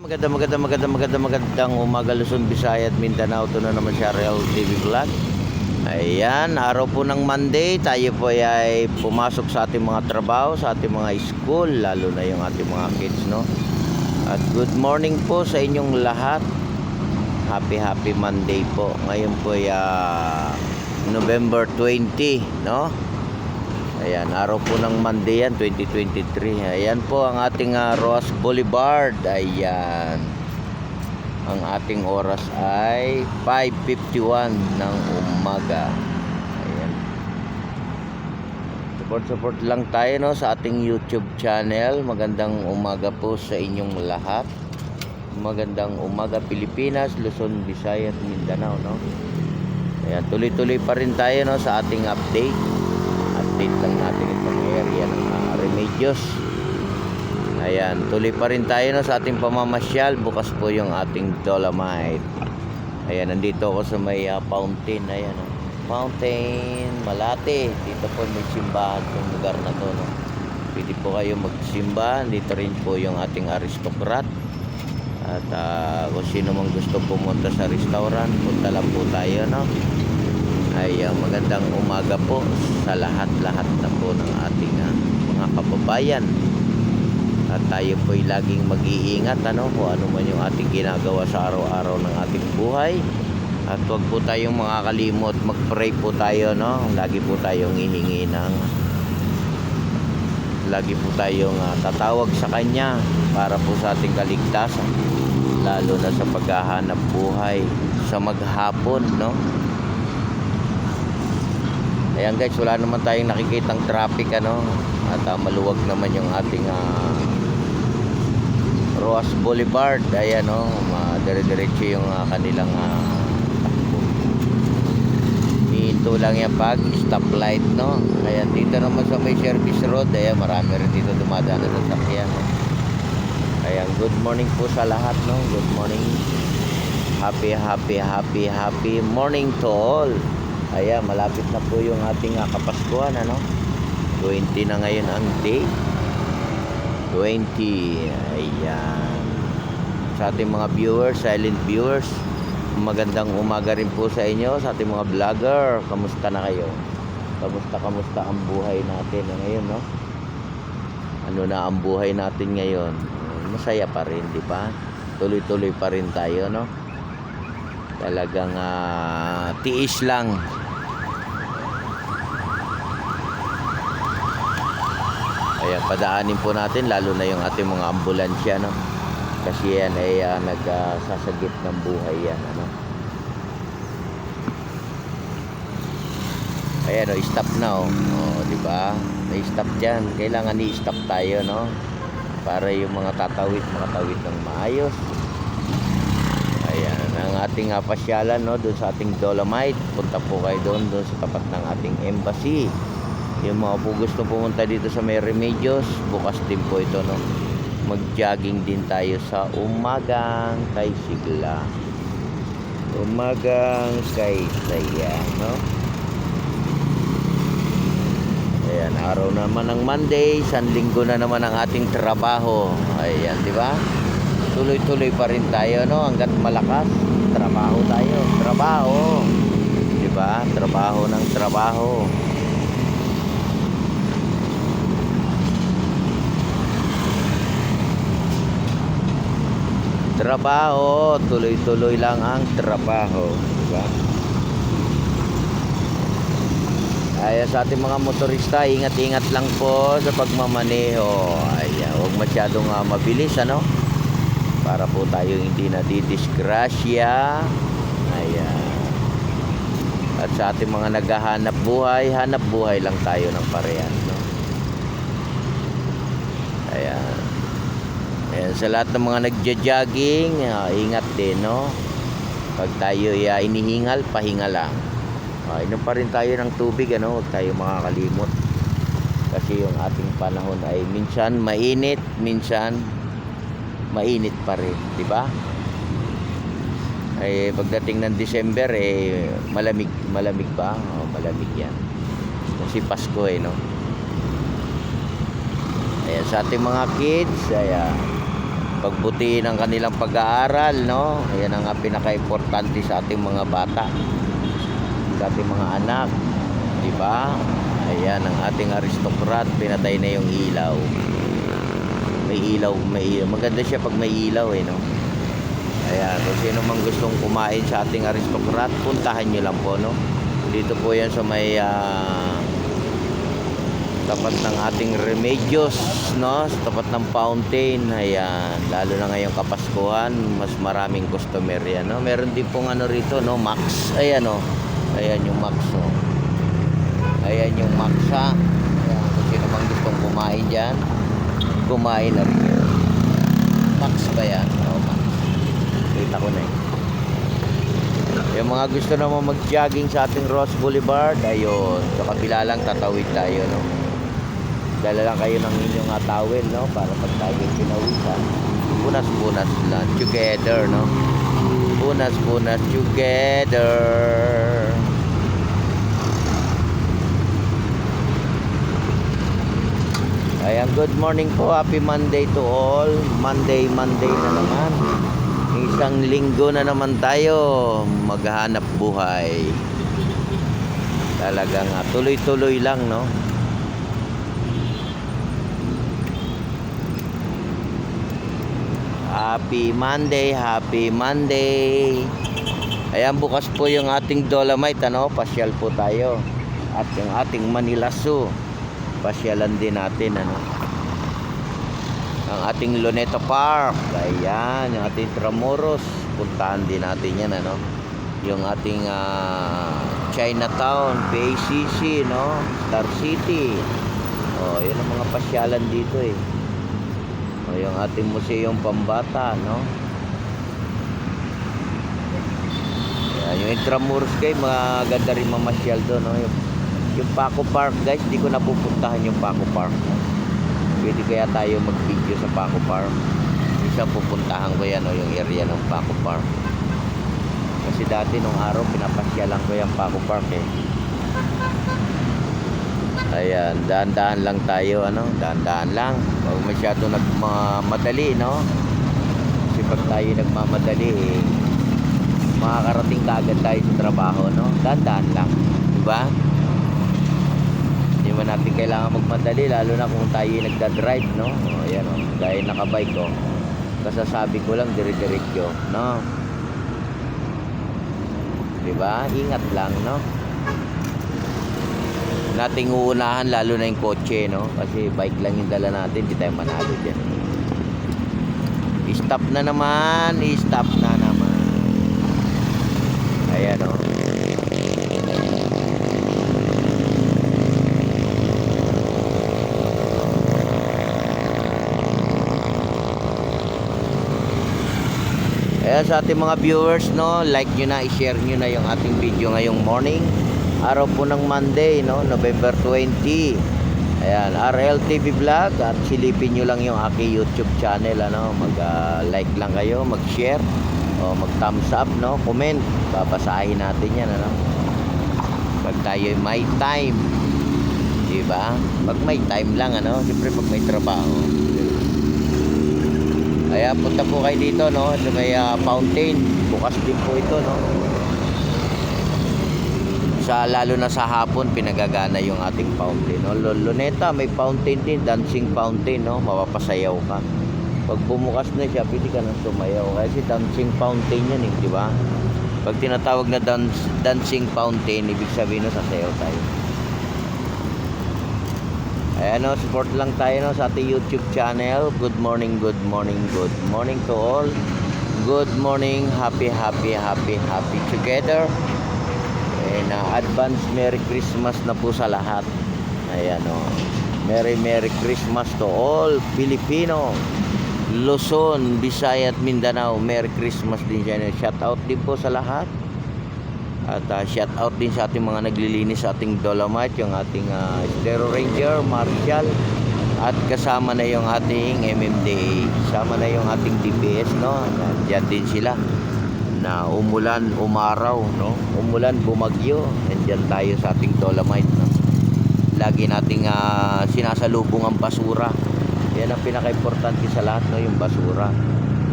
Magandang umaga Luzon, Visayas at Mindanao. Ito na naman si Ariel TV Vlog. Ayan, araw po ng Monday. Tayo po ay pumasok sa ating mga trabaho, sa ating mga school, lalo na yung ating mga kids, no? At good morning po sa inyong lahat. Happy Monday po. Ngayon po ay November 20, no? Ayan, araw po ng Monday yan, 2023. Ayan po ang ating Roas Boulevard. Ayan. Ang ating oras ay 5:51 ng umaga. Ayan. Support lang tayo, no, sa ating YouTube channel. Magandang umaga po sa inyong lahat. Magandang umaga Pilipinas, Luzon, Visayas, Mindanao, no? Ayan, tuloy-tuloy pa rin tayo, no, sa ating update lang natin itong area ng Remedios. Ayan, tuloy pa rin tayo, no, sa ating pamamasyal. Bukas po yung ating Dolomite. Ayan, nandito ako sa may fountain. Ayan, Fountain Malate. Dito po may simbahan sa lugar na to, no? Pwede po kayo magsimba. Dito rin po yung ating aristocrat. At kung sino mang gusto pumunta sa restaurant, punta lang po tayo, no? Ay magandang umaga po sa lahat na po ng ating mga kababayan. At tayo po ay laging mag-iingat, ano, kung ano man yung ating ginagawa sa araw-araw ng ating buhay. At huwag po tayong makakalimot, mag-pray po tayo, no? Lagi po tayong lagi po tayong tatawag sa Kanya para po sa ating kaligtasan, lalo na sa paghahanap buhay sa maghapon, no? Ayan guys, wala naman tayong nakikitang traffic, ano, at maluwag naman yung ating Roas Boulevard. Ayan, no, dire-diretso yung kanilang takbo. Hihinto lang yan pag stoplight, no. Ayan, dito naman sa may service road, ayan, marami rin dito dumadaan na sasakyan, no? Ayan, good morning po sa lahat, no. Good morning. Happy morning to all. Ayan, malapit na po yung ating Kapaskuhan, ano? 20 na ngayon ang day. 20. Ayan. Sa ating mga viewers, silent viewers, magandang umaga rin po sa inyo. Sa ating mga vlogger, kamusta na kayo? Kamusta ang buhay natin ngayon, no? Ano na ang buhay natin ngayon? Masaya pa rin, di ba? Tuloy-tuloy pa rin tayo, no? Talagang tiis lang. Ayan, padaanin po natin lalo na yung ating mga ambulansya, no? Kasi yan ay nagsasagip ng buhay yan, ano? Ayan, stop na, di ba? May stop diyan. Kailangan i-stop tayo, no? Para yung mga makatawid ng maayos. Ayan, ang ating pasyalan, no, doon sa ating Dolomite. Punta po kayo doon sa tapat ng ating embassy. Yung mga po gusto pumunta dito sa may Remedios, bukas din po ito, no. Mag-jogging din tayo sa umagang kay Sigla. Umagang kay Saya, no. Ayan, araw naman ng Monday, isang linggo na naman ang ating trabaho. Ayan, di ba? Tuloy-tuloy pa rin tayo, no, hangga't malakas. Trabaho tayo, trabaho, di ba? Trabaho ng trabaho. Trabaho, tuloy-tuloy lang ang trabaho, di ba? Ayan, sa ating mga motorista, ingat-ingat lang po sa pagmamaneho. Ayan, huwag masyadong mabilis, ano? Para po tayo hindi nadidisgrasya. Ayan. At sa ating mga naghahanap buhay, hanap buhay lang tayo ng parehas, no? Ayan. Ayan, sa lahat ng mga nagja-jogging, ingat din, no? Pag tayo inihingal, pahinga lang. Inom pa rin tayo ng tubig, ano? Huwag tayo makakalimot. Kasi yung ating panahon ay minsan mainit, minsan mainit pa rin, di ba? Ay pagdating ng December malamig ba? Malamig 'yan. Kasi Pasko, no. Ayan, sa ating mga kids, ayan, pagbutihin ang kanilang pag-aaral, no? Ayan ang pinaka-importante sa ating mga bata, sa ating mga anak, di ba? Ayan ang ating aristocrat, pinatay na yung ilaw. May ilaw, maganda siya pag may ilaw, no? Ayan, kung sino mang gustong kumain sa ating aristocrat, puntahan nyo lang po, no? Dito po yan sa may tapat ng ating Remedios, no? Sa tapat ng fountain. Ayan, lalo na ngayong Kapaskuhan, mas maraming customer yan, no? Meron din pong ano rito, no? Max. Ayan, no? Ayan yung Max, no? Ayan yung Maxa. Ayan, kung sino mang gustong kumain dyan, kumain na rin yan. Max ba yan? O, Max. Kita ko na eh. Yung mga gusto naman mag-jogging sa ating Ross Boulevard, ayun, sa kabila lang tatawid tayo, no? Dala lang kayo ng inyong towel, no? Para pag tayo pinawisan, punas-punas lang together, no? Punas-punas together. Ayan, good morning po. Happy Monday to all. Monday na naman. Isang linggo na naman tayo maghanap buhay. Talagang tuloy-tuloy lang, no? Happy Monday, happy Monday. Ayan, bukas po yung ating Dolomite, ano? Pasyal po tayo. At yung ating Manila Zoo, pasyalan din natin, ano? Ang ating Luneta Park, ayan, yung ating Tramuros, puntahan din natin yan, ano? Yung ating Chinatown, PACC, no? Star City. Oh, yun ang mga pasyalan dito, eh. O, yung ating Museum Pambata, no? Ayan, yung Intramuros, guys, maganda rin mamasyal doon, no? Yung Paco Park, guys, di ko napupuntahan yung Paco Park. Pwede kaya tayo mag-video sa Paco Park. Isa pupuntahan ko yan, o, yung area ng Paco Park. Kasi dati nung araw pinapasyalan ko yung Paco Park, eh. Ayan, daan-daan lang tayo, ano? Daan-daan lang. Huwag masyado nagmamadali, no? Kasi pag tayo nagmamadali, eh, makakarating kaagad tayo sa trabaho, no? Daan-daan lang, diba? Hindi man natin kailangan magmadali, lalo na kung tayo nagdadrive, no? O, ayan, o, dahil nakabike ko, kasasabi ko lang dire-diretso, no? Diba? Ingat lang, no? Nating uunahan, lalo na yung kotse, no? Kasi bike lang yung dala natin, hindi tayo manalo dyan. I-stop na naman, i-stop na naman. Ayan, no? Ayan, sa ating mga viewers, no, like nyo na, i-share nyo na yung ating video ngayong morning. Araw po ng Monday, no, November 20. Ayan, RLTV Vlog, at silipin nyo lang yung aking YouTube channel, ano, mag-like lang kayo, mag-share, o mag-thumbs up, no, comment, babasahin natin yan, ano, pag tayo may time, diba? Pag may time lang, ano, siyempre pag may trabaho. Kaya punta po kayo dito, no, sa may fountain, bukas din po ito, no. Lalo na sa hapon pinagagana yung ating fountain, no? Luneta may fountain din, dancing fountain, no? Mapapasayaw ka pag bumukas na siya, pwede ka nang sumayaw kasi dancing fountain yan, eh, di ba? Pag tinatawag na dancing fountain, ibig sabihin no, sasayaw tayo. Ayan, no, support lang tayo, no, sa ating YouTube channel. Good morning, good morning, good morning to all. Good morning, happy together. And advance Merry Christmas na po sa lahat. Ayan, o. Merry Christmas to all Filipino, Luzon, Visayas at Mindanao. Merry Christmas din dyan. Shout out din po sa lahat. At shout out din sa ating mga naglilinis sa ating Dolomite, yung ating Stero Ranger, Marshall. At kasama na yung ating MMDA. Kasama na yung ating DPS, no? Diyan din sila. Na umulan, umaraw, no? Umulan, bumagyo, nandiyan tayo sa ating Dolomite, no? Lagi nating sinasalubong ang basura. Yan ang pinaka-importante sa lahat, no? Yung basura.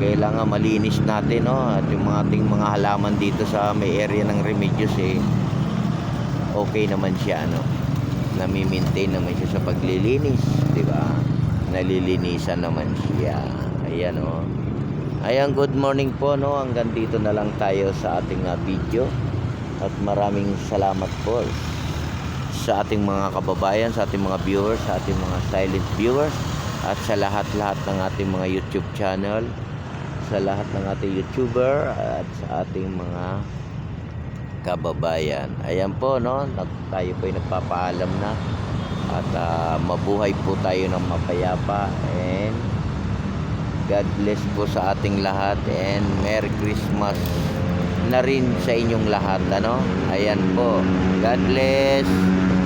kailangan malinis natin, no? At yung mga ating mga halaman dito sa may area ng Remedios okay naman siya, no? Nami-maintain naman siya sa paglilinis, di ba? Nalilinisan naman siya. Ayan, oh. Ayan, good morning po, no? Hanggang dito na lang tayo sa ating video. At maraming salamat po sa ating mga kababayan, sa ating mga viewers, sa ating mga silent viewers, at sa lahat-lahat ng ating mga YouTube channel, sa lahat ng ating YouTuber, at sa ating mga kababayan. Ayan po, no? Tayo po ay nagpapaalam na. At mabuhay po tayo ng mapayapa. And God bless po sa ating lahat. And Merry Christmas na rin sa inyong lahat, ano? Ayan po. God bless.